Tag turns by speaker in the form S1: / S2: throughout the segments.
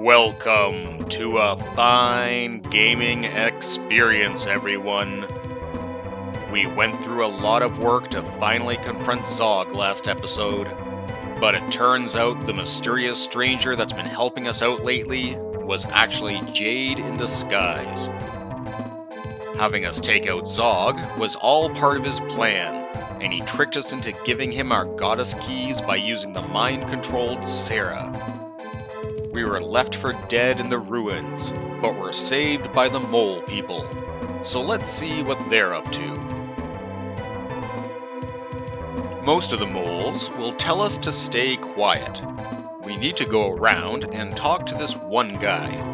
S1: Welcome to a fine gaming experience, everyone. We went through a lot of work to finally confront Zog last episode, but it turns out the mysterious stranger that's been helping us out lately was actually Jade in disguise. Having us take out Zog was all part of his plan, and he tricked us into giving him our goddess keys by using the mind-controlled Sara. We were left for dead in the ruins, but were saved by the mole people. So let's see what they're up to. Most of the moles will tell us to stay quiet. We need to go around and talk to this one guy.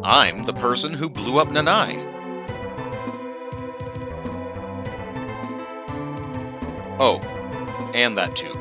S1: I'm the person who blew up Nanai. Oh, and that too.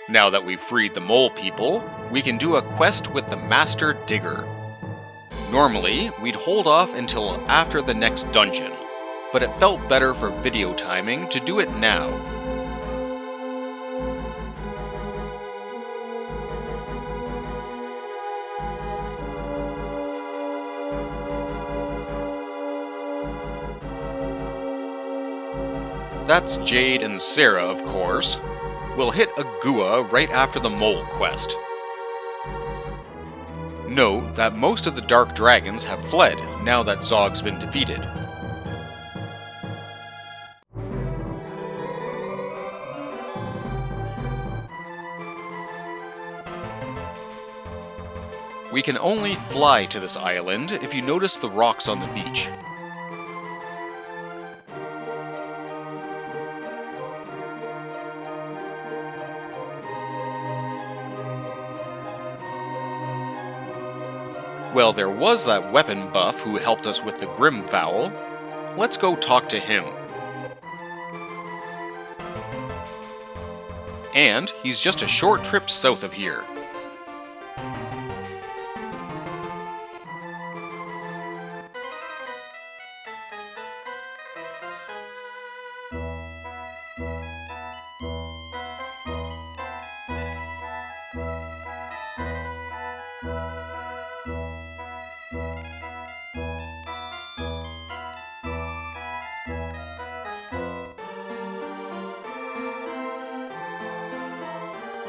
S1: Now that we've freed the mole people, we can do a quest with the Master Digger. Normally, we'd hold off until after the next dungeon, but it felt better for video timing to do it now. That's Jade and Sara, of course. We'll hit a Gua right after the mole quest. Note that most of the dark dragons have fled now that Zog's been defeated. We can only fly to this island if you notice the rocks on the beach. Well, there was that weapon buff who helped us with the Grim Fowl. Let's go talk to him. And he's just a short trip south of here.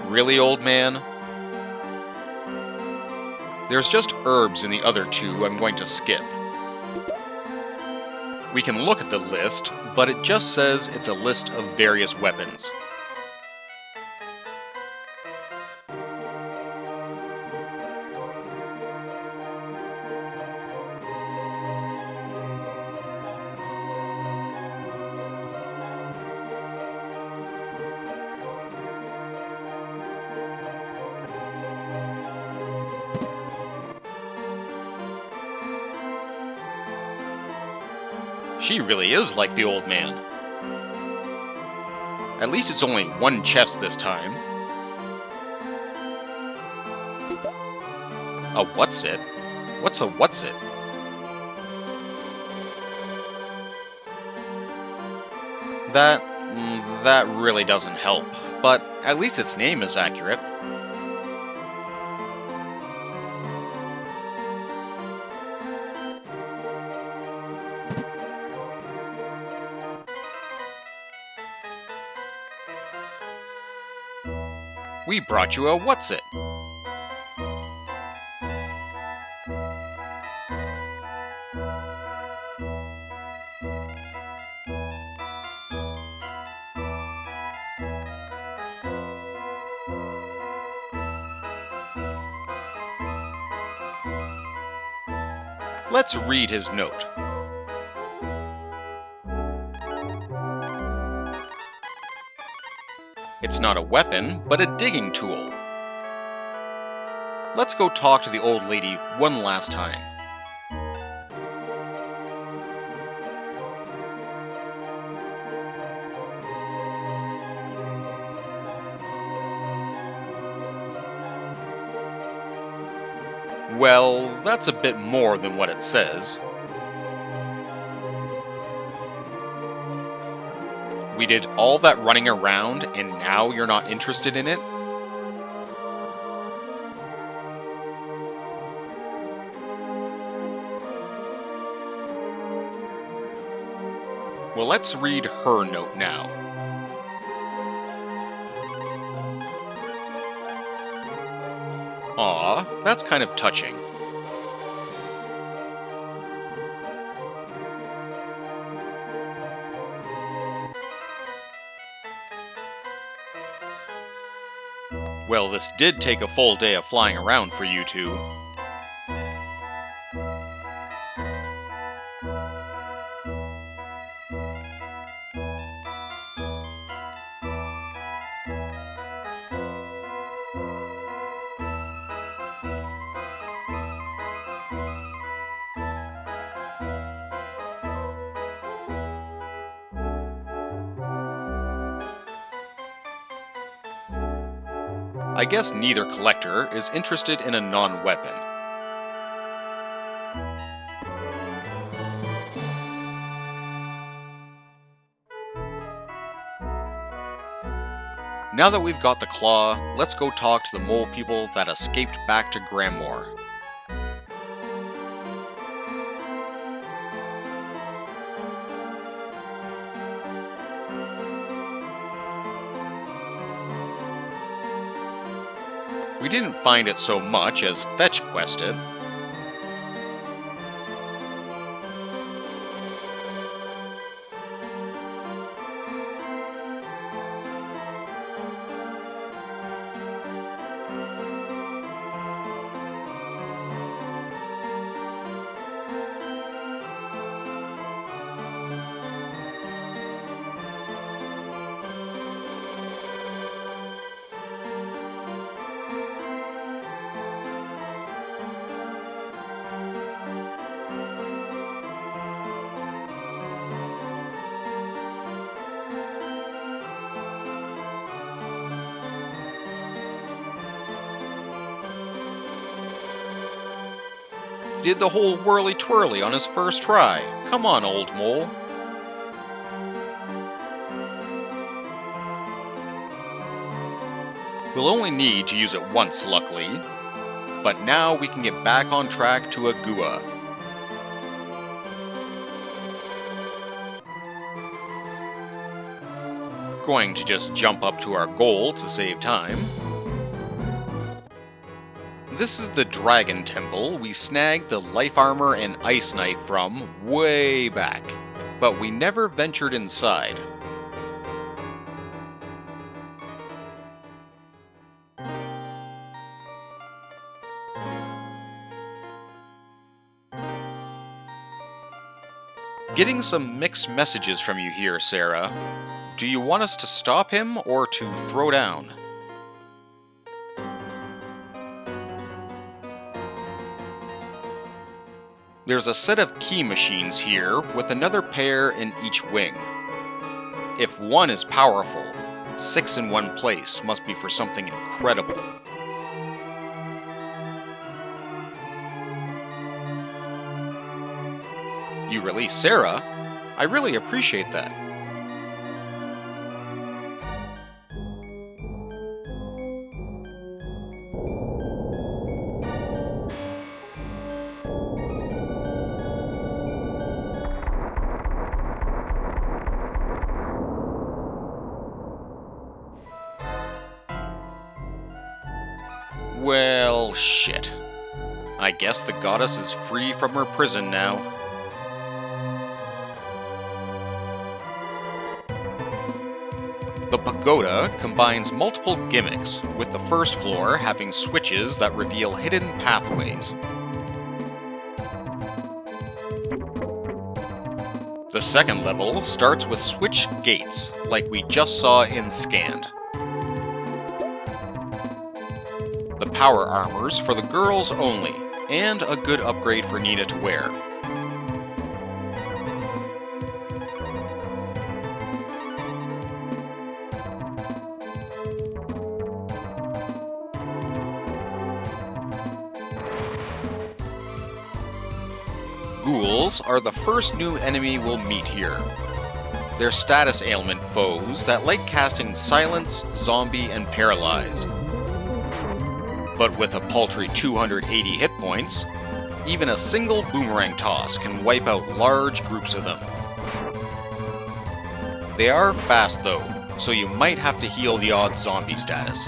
S1: Really, old man? There's just herbs in the other two I'm going to skip. We can look at the list, but it just says it's a list of various weapons. She really is like the old man. At least it's only one chest this time. A what's it? What's a what's it? That really doesn't help, but at least its name is accurate. We brought you a what's it. Let's read his note. It's not a weapon, but a digging tool. Let's go talk to the old lady one last time. Well, that's a bit more than what it says. We did all that running around, and now you're not interested in it? Well, let's read her note now. Aw, that's kind of touching. Well, this did take a full day of flying around for you two. I guess neither collector is interested in a non-weapon. Now that we've got the claw, let's go talk to the mole people that escaped back to Grammore. We didn't find it so much as fetch quested. Did the whole whirly-twirly on his first try. Come on, old mole. We'll only need to use it once, luckily. But now we can get back on track to Agua. Going to just jump up to our goal to save time. This is the Dragon Temple we snagged the life armor and ice knife from way back, but we never ventured inside. Getting some mixed messages from you here, Sara. Do you want us to stop him or to throw down? There's a set of key machines here, with another pair in each wing. If one is powerful, 6 in one place must be for something incredible. You released Sara? I really appreciate that. Well, shit. I guess the goddess is free from her prison now. The Pagoda combines multiple gimmicks, with the first floor having switches that reveal hidden pathways. second level starts with switch gates, like we just saw in Scanned. The power armors for the girls only, and a good upgrade for Nina to wear. Ghouls are the first new enemy we'll meet here. They're status ailment foes that like casting Silence, Zombie, and Paralyze. But with a paltry 280 hit points, even a single boomerang toss can wipe out large groups of them. They are fast though, so you might have to heal the odd zombie status.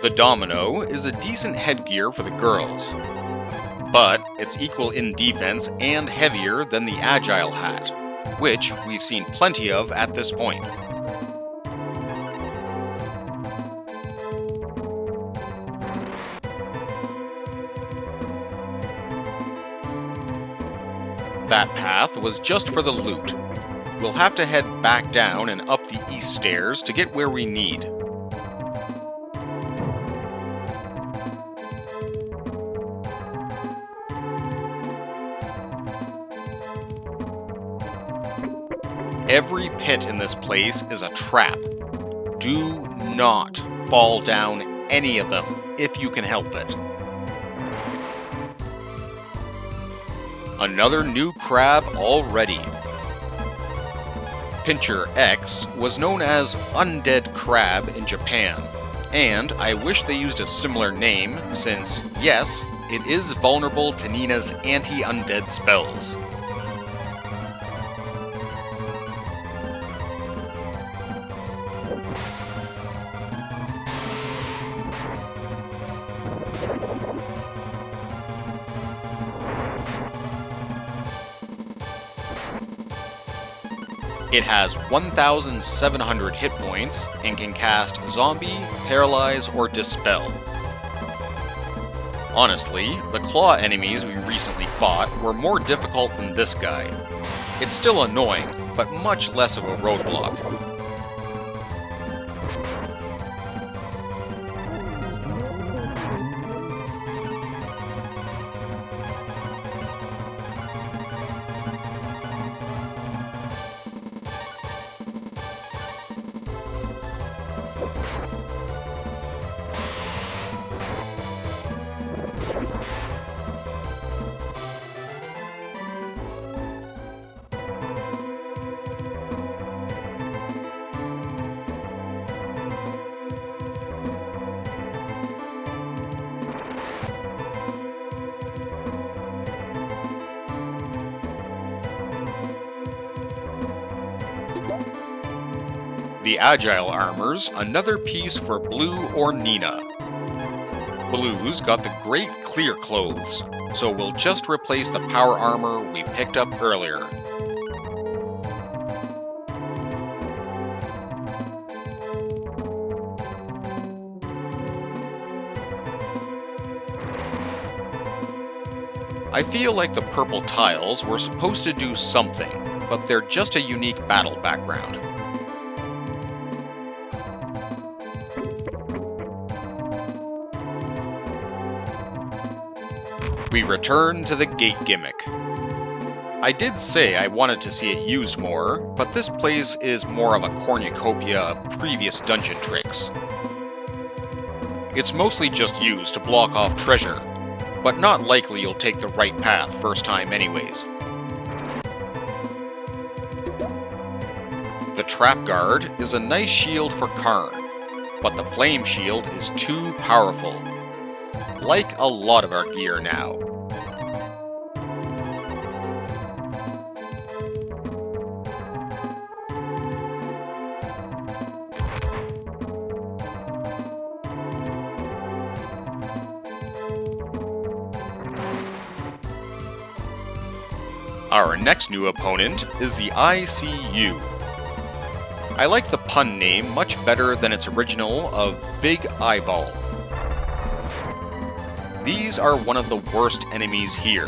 S1: The Domino is a decent headgear for the girls, but it's equal in defense and heavier than the Agile hat, which we've seen plenty of at this point. That path was just for the loot. We'll have to head back down and up the east stairs to get where we need. Every pit in this place is a trap. Do not fall down any of them if you can help it. Another new crab already. Pincher X was known as Undead Crab in Japan, and I wish they used a similar name since, yes, it is vulnerable to Nina's anti-undead spells. It has 1,700 hit points and can cast Zombie, Paralyze, or Dispel. Honestly, the claw enemies we recently fought were more difficult than this guy. It's still annoying, but much less of a roadblock. The Agile armor's another piece for Blue or Nina. Blue's got the great clear clothes, so we'll just replace the power armor we picked up earlier. I feel like the purple tiles were supposed to do something, but they're just a unique battle background. We return to the gate gimmick. I did say I wanted to see it used more, but this place is more of a cornucopia of previous dungeon tricks. It's mostly just used to block off treasure, but not likely you'll take the right path first time anyways. The trap guard is a nice shield for Karn, but the flame shield is too powerful. Like a lot of our gear now. Our next new opponent is the ICU. I like the pun name much better than its original of Big Eyeball. These are one of the worst enemies here.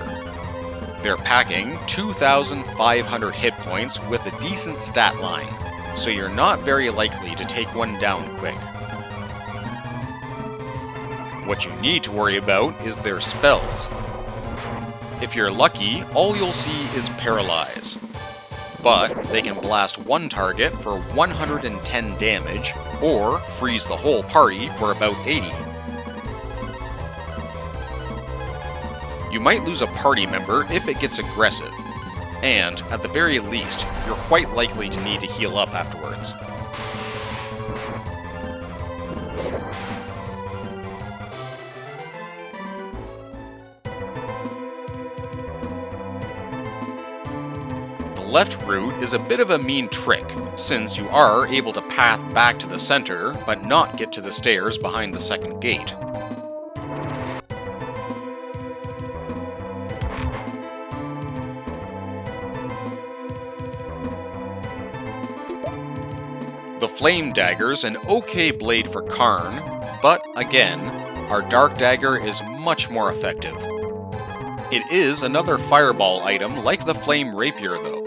S1: They're packing 2,500 hit points with a decent stat line, so you're not very likely to take one down quick. What you need to worry about is their spells. If you're lucky, all you'll see is Paralyze. But they can blast one target for 110 damage, or freeze the whole party for about 80. You might lose a party member if it gets aggressive, and, at the very least, you're quite likely to need to heal up afterwards. The left route is a bit of a mean trick, since you are able to path back to the center, but not get to the stairs behind the second gate. The Flame Dagger's an okay blade for Karn, but again, our Dark Dagger is much more effective. It is another fireball item like the Flame Rapier though.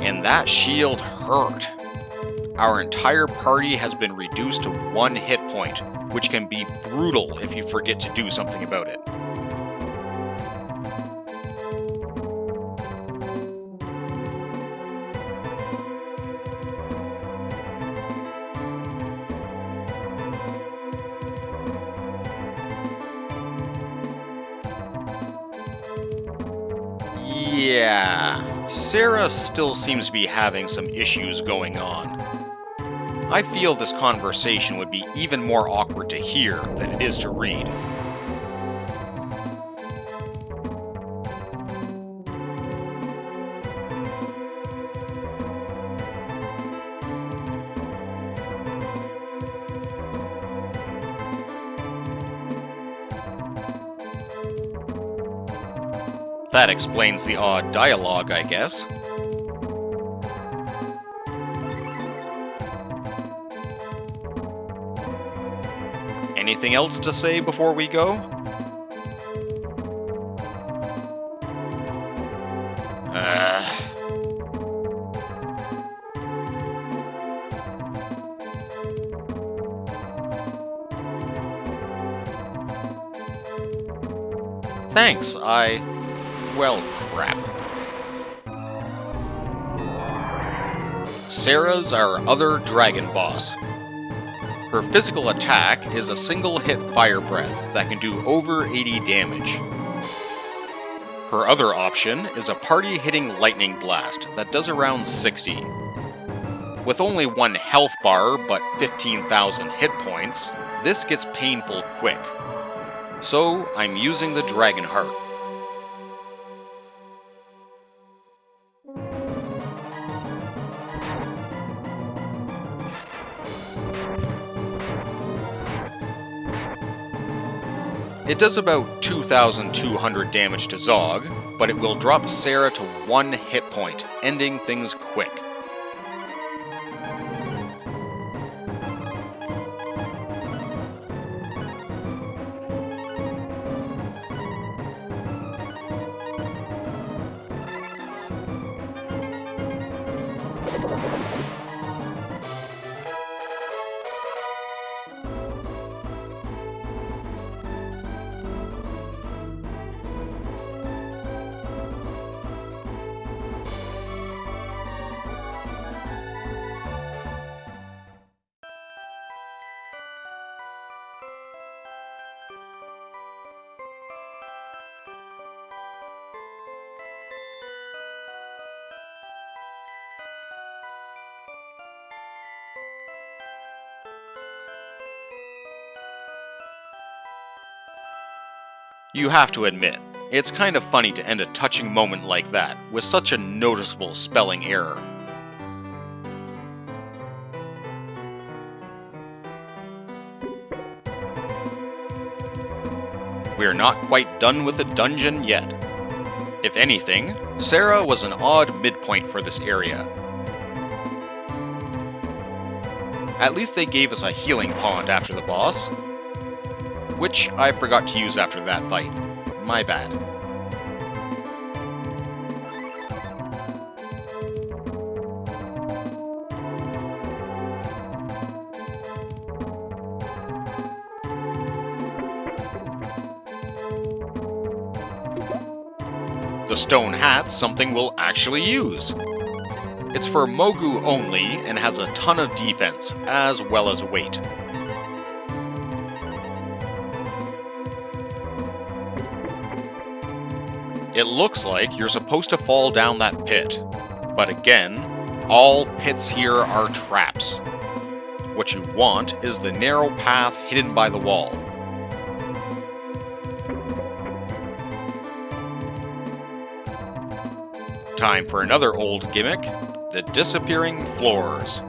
S1: And that shield hurt. Our entire party has been reduced to 1 hit point, which can be brutal if you forget to do something about it. Yeah, Sara still seems to be having some issues going on. I feel this conversation would be even more awkward to hear than it is to read. That explains the odd dialogue, I guess. Anything else to say before we go? Thanks, well, crap. Sara's our other dragon boss. Her physical attack is a single hit fire breath that can do over 80 damage. Her other option is a party hitting lightning blast that does around 60. With only 1 health bar but 15,000 hit points, this gets painful quick. So I'm using the Dragon Heart. It does about 2,200 damage to Zog, but it will drop Sara to 1 hit point, ending things quick. You have to admit, it's kind of funny to end a touching moment like that with such a noticeable spelling error. We're not quite done with the dungeon yet. If anything, Sara was an odd midpoint for this area. At least they gave us a healing pond after the boss, which I forgot to use after that fight. My bad. The stone hat's something we'll actually use. It's for Mogu only and has a ton of defense, as well as weight. It looks like you're supposed to fall down that pit, but again, all pits here are traps. What you want is the narrow path hidden by the wall. Time for another old gimmick, the disappearing floors.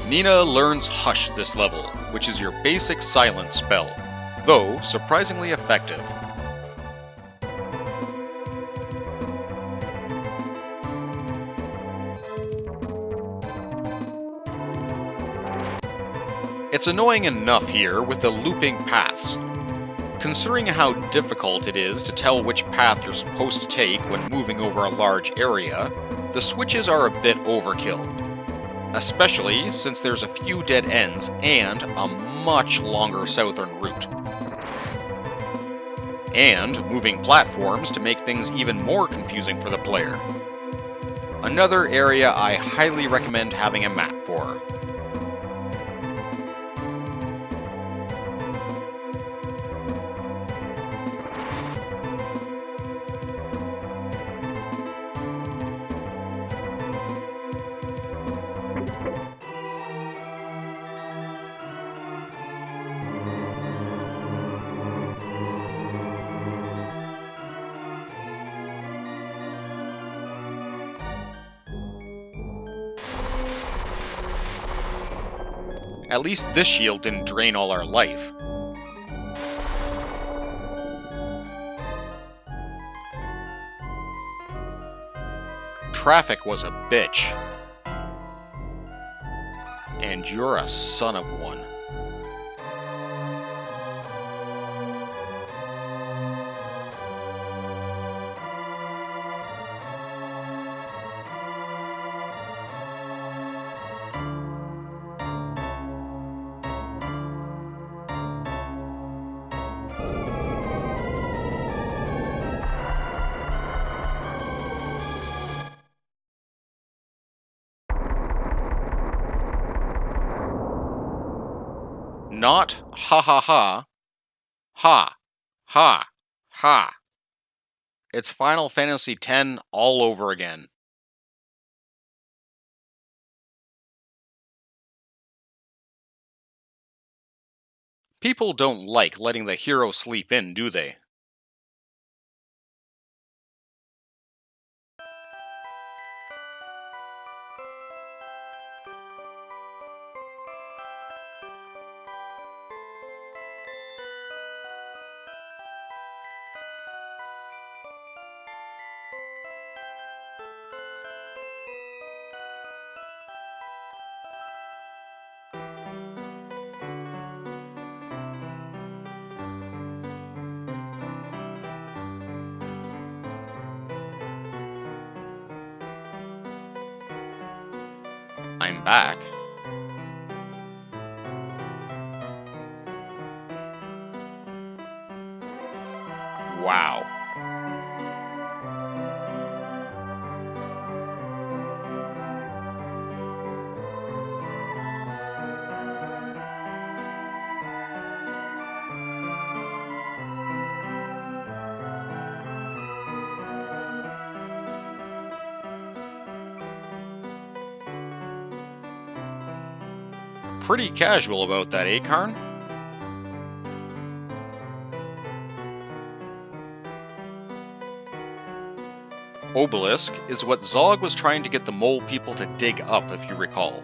S1: Nina learns Hush this level, which is your basic silence spell, though surprisingly effective. It's annoying enough here with the looping paths. Considering how difficult it is to tell which path you're supposed to take when moving over a large area, the switches are a bit overkill. Especially since there's a few dead ends and a much longer southern route. And moving platforms to make things even more confusing for the player. Another area I highly recommend having a map for. At least this shield didn't drain all our life. Traffic was a bitch. And you're a son of one. Not ha ha ha, ha, ha, ha. It's Final Fantasy X all over again. People don't like letting the hero sleep in, do they? I'm back. Wow. Pretty casual about that, eh, Karn? Obelisk is what Zog was trying to get the mole people to dig up, if you recall.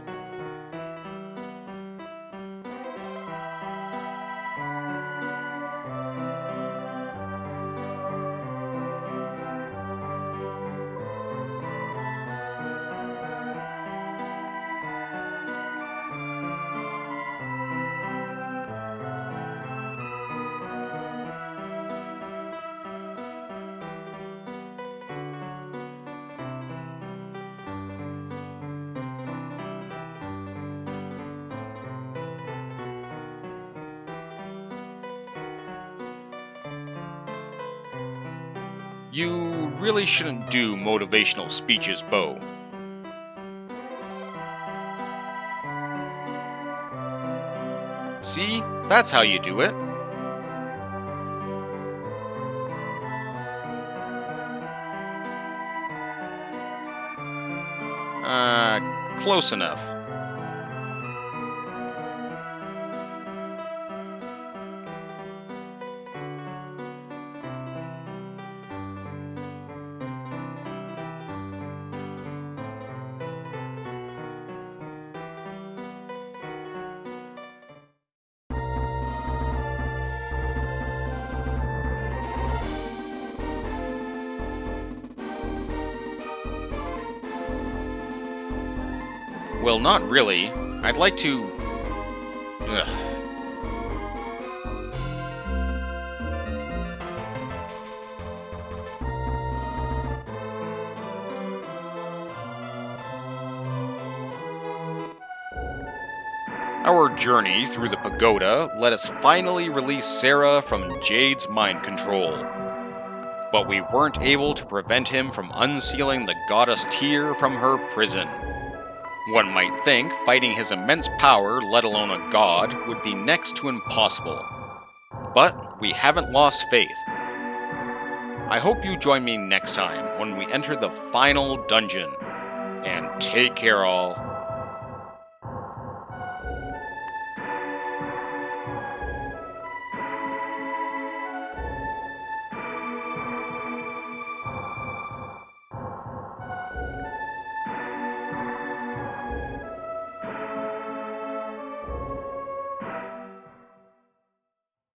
S1: You really shouldn't do motivational speeches, Bo. See? That's how you do it. Close enough. Well, not really. I'd like to... Ugh. Our journey through the Pagoda let us finally release Sara from Jade's mind control. But we weren't able to prevent him from unsealing the goddess Tyr from her prison. One might think fighting his immense power, let alone a god, would be next to impossible. But we haven't lost faith. I hope you join me next time when we enter the final dungeon. And take care, all.